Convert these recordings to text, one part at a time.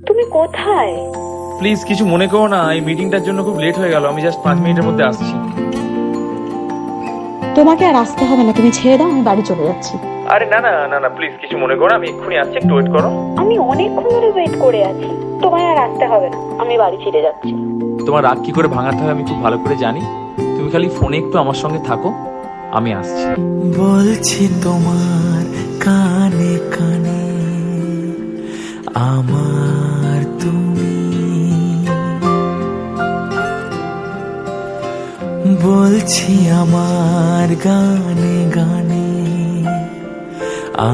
তুমি কোথায়? প্লিজ কিছু মনে করো না, এই মিটিংটার জন্য খুব লেট হয়ে গেল। আমি জাস্ট 5 মিনিটের মধ্যে আসছি। তোমাকে আর আসতে হবে না, তুমি ছেড়ে দাও, আমি বাড়ি চলে যাচ্ছি। আরে না না না না, প্লিজ কিছু মনে করো না, আমি এক্ষুনি আসছি, একটু ওয়েট করো। আমি অনেকক্ষণ ধরে ওয়েট করে আছি, তোমায় আর আসতে হবে না, আমি বাড়ি ছেড়ে যাচ্ছি। তোমার রাগ কি করে ভাঙাতে হয় আমি খুব ভালো করে জানি। তুমি খালি ফোনে একটু আমার সঙ্গে থাকো, আমি আসছি। বলছি তোমার কানে কানে আমার তুমি, বলছি আমার গানে গানে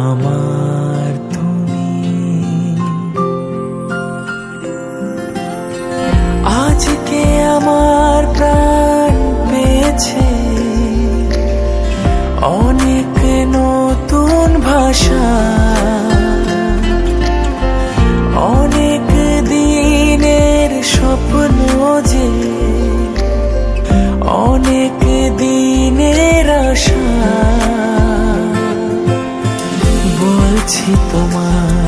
আমার তুমি। আজকে আমার প্রাণ পেয়েছে অনেক নতুন ভাষা, অনেক দিনের স্বপ্ন যে অনেক দিনের আশা। বলছি তোমার